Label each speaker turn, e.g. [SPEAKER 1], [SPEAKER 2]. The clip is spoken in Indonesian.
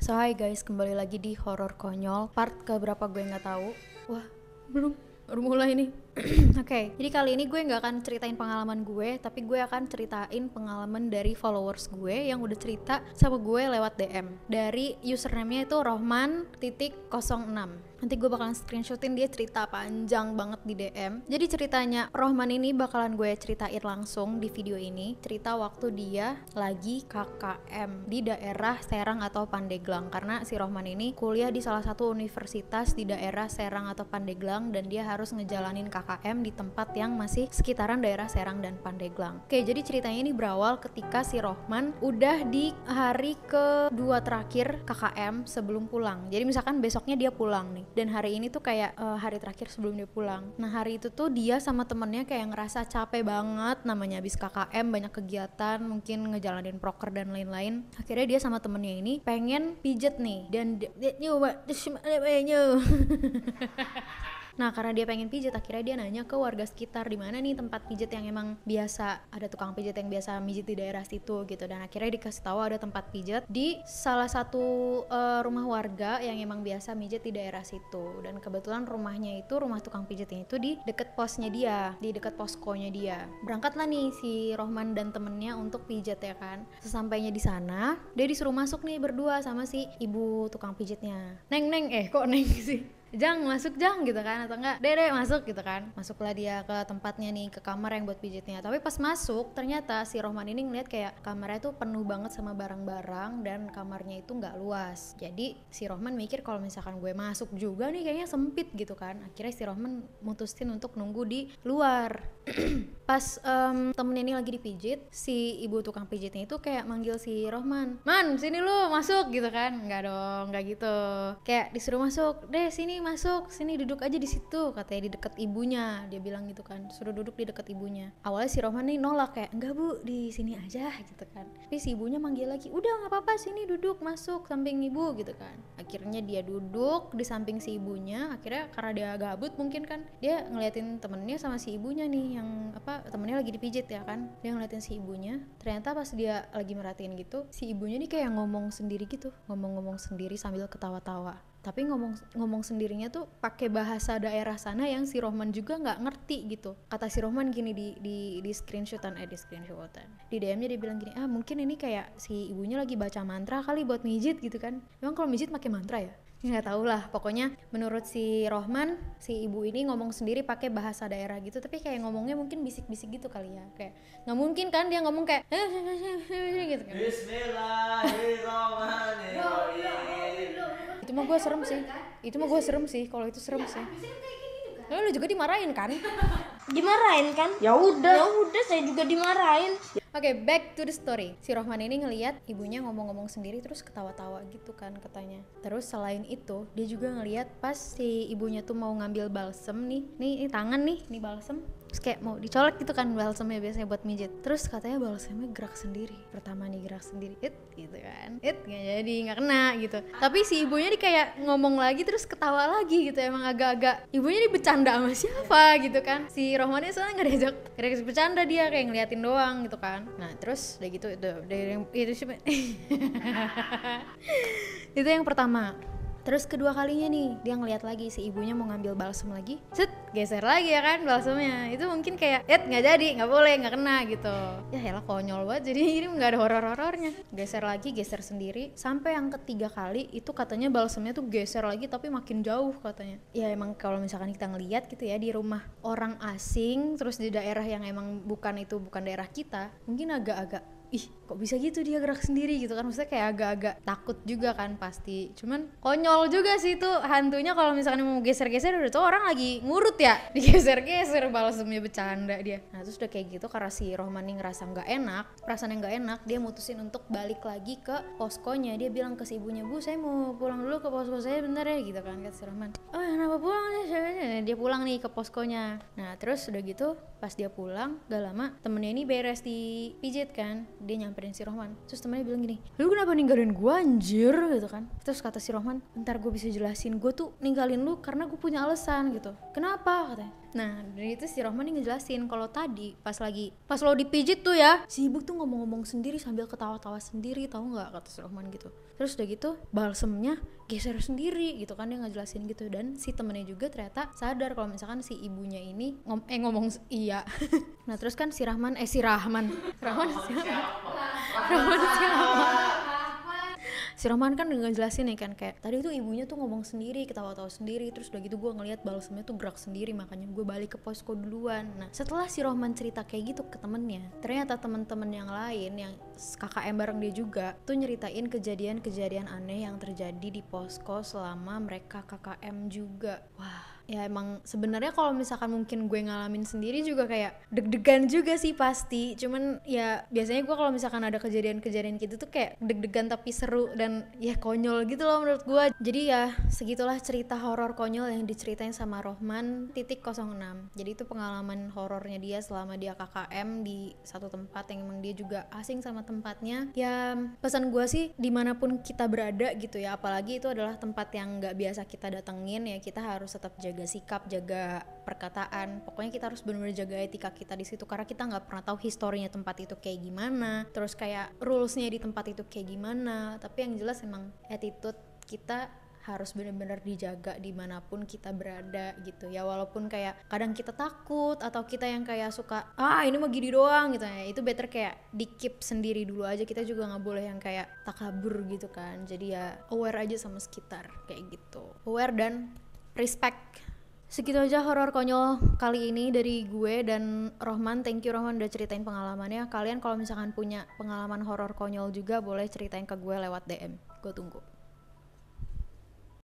[SPEAKER 1] So hi guys, kembali lagi di Horor Konyol. Part keberapa gue nggak tahu. Wah, belum baru mulai nih. Oke, jadi kali ini gue nggak akan ceritain pengalaman gue, tapi gue akan ceritain pengalaman dari followers gue yang udah cerita sama gue lewat DM. Dari username-nya itu Rohman.06. Nanti gue bakalan screenshotin dia cerita panjang banget di DM. Jadi ceritanya Rohman ini bakalan gue ceritain langsung di video ini. Cerita waktu dia lagi KKM di daerah Serang atau Pandeglang. Karena si Rohman ini kuliah di salah satu universitas di daerah Serang atau Pandeglang, dan dia harus ngejalanin KKM di tempat yang masih sekitaran daerah Serang dan Pandeglang. Oke, jadi ceritanya ini berawal ketika si Rohman udah di hari kedua terakhir KKM sebelum pulang. Jadi misalkan besoknya dia pulang nih, dan hari ini tuh kayak hari terakhir sebelum dia pulang. Nah hari itu tuh dia sama temennya kayak ngerasa capek banget, namanya habis KKM banyak kegiatan, mungkin ngejalanin proker dan lain-lain. Akhirnya dia sama temennya ini pengen pijet nih, dan nah karena dia pengen pijet, akhirnya dia nanya ke warga sekitar di mana nih tempat pijet yang emang biasa ada tukang pijet yang biasa mijet di daerah situ gitu. Dan akhirnya dikasih tahu ada tempat pijet di salah satu rumah warga yang emang biasa mijet di daerah situ. Dan kebetulan rumahnya itu, rumah tukang pijetnya itu di deket posnya dia, di deket poskonya dia. Berangkatlah nih si Rohman dan temennya untuk pijet ya kan. Sesampainya di sana dia disuruh masuk nih berdua sama si ibu tukang pijetnya. Neng kok neng sih, Jang masuk Jang gitu kan, atau enggak Dede masuk gitu kan. Masuklah dia ke tempatnya nih, ke kamar yang buat pijitnya. Tapi pas masuk ternyata si Rohman ini ngeliat kayak kamarnya tuh penuh banget sama barang-barang, dan kamarnya itu nggak luas. Jadi si Rohman mikir kalau misalkan gue masuk juga nih kayaknya sempit gitu kan. Akhirnya si Rohman mutusin untuk nunggu di luar. Pas temennya ini lagi dipijit, si ibu tukang pijitnya itu kayak manggil si Rohman, "Man, sini lu masuk," gitu kan. Enggak dong, enggak gitu. Kayak disuruh masuk, "Deh, sini masuk, sini duduk aja di situ," katanya, di deket ibunya. Dia bilang gitu kan, suruh duduk di deket ibunya. Awalnya si Rohman nih nolak kayak, "Enggak Bu, di sini aja," gitu kan. Tapi si ibunya manggil lagi, "Udah nggak apa-apa, sini duduk, masuk samping ibu," gitu kan. Akhirnya dia duduk di samping si ibunya. Akhirnya karena dia gabut mungkin kan, dia ngeliatin temennya sama si ibunya nih, yang temennya lagi dipijit ya kan. Dia ngeliatin si ibunya. Ternyata pas dia lagi merhatiin gitu, si ibunya nih kayak ngomong sendiri gitu, ngomong sendiri sambil ketawa-tawa. Tapi ngomong sendirinya tuh pakai bahasa daerah sana yang si Rohman juga nggak ngerti gitu. Kata si Rohman gini di screenshotan di DM-nya, dia bilang gini, mungkin ini kayak si ibunya lagi baca mantra kali buat mijit gitu kan. Emang kalau mijit pakai mantra ya? Nggak tahu lah, pokoknya menurut si Rohman, si ibu ini ngomong sendiri pakai bahasa daerah gitu, tapi kayak ngomongnya mungkin bisik-bisik gitu kali ya. Kayak nggak mungkin kan dia ngomong kayak gitu kan. Bismillahirrahmanirrahim. Itu mah gue serem sih, kalau itu serem sih. Lu juga dimarahin kan?
[SPEAKER 2] Dimarahin kan? Ya udah saya juga dimarahin.
[SPEAKER 1] Oke, back to the story. Si Rohman ini ngelihat ibunya ngomong-ngomong sendiri terus ketawa-tawa gitu kan katanya. Terus selain itu, dia juga ngelihat pas si ibunya tuh mau ngambil balsem nih tangan nih balsem. Terus kayak mau dicolek gitu kan balsemnya biasanya buat mijit. Terus katanya balsemnya gerak sendiri. Pertama nih gerak sendiri, gitu kan. Nggak jadi, nggak kena gitu. Tapi si ibunya nih kayak ngomong lagi terus ketawa lagi gitu. Emang agak-agak ibunya nih bercanda sama siapa gitu kan. Si Rohmannya soalnya nggak diajak bercanda, dia kayak ngeliatin doang gitu kan. Nah terus udah gitu itu itu yang pertama. Terus kedua kalinya nih dia ngeliat lagi si ibunya mau ngambil balsem lagi, geser lagi ya kan balsemnya. Itu mungkin kayak nggak jadi, nggak boleh, nggak kena gitu. Ya elah konyol banget, jadi ini nggak ada horor-horornya. Geser sendiri sampai yang ketiga kali itu katanya balsemnya tuh geser lagi tapi makin jauh katanya. Ya emang kalau misalkan kita ngeliat gitu ya di rumah orang asing terus di daerah yang emang bukan daerah kita, mungkin agak-agak kok bisa gitu dia gerak sendiri gitu kan. Maksudnya kayak agak-agak takut juga kan pasti. Cuman konyol juga sih itu hantunya kalau misalkan mau geser-geser, udah tuh orang lagi ngurut ya, digeser-geser balsemnya, bercanda dia. Nah terus udah kayak gitu, karena si Rohman ini ngerasa nggak enak, perasaan yang nggak enak, dia mutusin untuk balik lagi ke poskonya. Dia bilang ke si ibunya, "Bu, saya mau pulang dulu ke posko saya bentar ya," gitu kan kata si Rohman. "Oh kenapa pulang ya?" Dia pulang nih ke poskonya. Nah terus udah gitu pas dia pulang gak lama, temennya ini beres dipijit kan, dia nyamperin si Rohman. Terus temennya bilang gini, "Lu kenapa ninggalin gue anjir," gitu kan. Terus kata si Rohman, "Bentar gue bisa jelasin, gue tuh ninggalin lu karena gue punya alasan," gitu. "Kenapa?" katanya. Nah dari itu si Rohman nih ngejelasin kalau tadi pas lo dipijit tuh ya, si ibu tuh ngomong-ngomong sendiri sambil ketawa-tawa sendiri, tahu nggak, kata si Rohman gitu. Terus udah gitu balsemnya geser sendiri gitu kan, dia ngejelasin gitu. Dan si temennya juga ternyata sadar kalau misalkan si ibunya ini ngomong iya. Nah terus kan si Rahman si Roman kan ngejelasin nih kan, kayak tadi tuh ibunya tuh ngomong sendiri, ketawa-tawa sendiri, terus udah gitu gue ngelihat balsemnya tuh gerak sendiri, makanya gue balik ke posko duluan. Nah setelah si Roman cerita kayak gitu ke temennya, ternyata temen-temen yang lain yang KKM bareng dia juga tuh nyeritain kejadian-kejadian aneh yang terjadi di posko selama mereka KKM juga. Wah ya emang sebenarnya kalau misalkan mungkin gue ngalamin sendiri juga kayak deg-degan juga sih pasti, cuman ya biasanya gue kalau misalkan ada kejadian-kejadian gitu tuh kayak deg-degan tapi seru dan ya konyol gitu loh menurut gue. Jadi ya segitulah cerita horor konyol yang diceritain sama Rohman 06. Jadi itu pengalaman horornya dia selama dia KKM di satu tempat yang emang dia juga asing sama tempatnya. Ya pesan gue sih dimanapun kita berada gitu ya, apalagi itu adalah tempat yang gak biasa kita datengin, ya kita harus tetap jaga sikap, jaga perkataan. Pokoknya kita harus benar-benar jaga etika kita di situ, karena kita nggak pernah tahu historinya tempat itu kayak gimana, terus kayak rulesnya di tempat itu kayak gimana. Tapi yang jelas emang attitude kita harus benar-benar dijaga dimanapun kita berada gitu ya. Walaupun kayak kadang kita takut atau kita yang kayak suka ini mah gini doang gitu ya, itu better kayak di keep sendiri dulu aja. Kita juga nggak boleh yang kayak takabur gitu kan. Jadi ya aware aja sama sekitar kayak gitu, aware dan respect. Segitu aja horor konyol kali ini dari gue dan Rohman. Thank you Rohman udah ceritain pengalamannya. Kalian kalau misalkan punya pengalaman horor konyol juga boleh ceritain ke gue lewat DM, gue tunggu.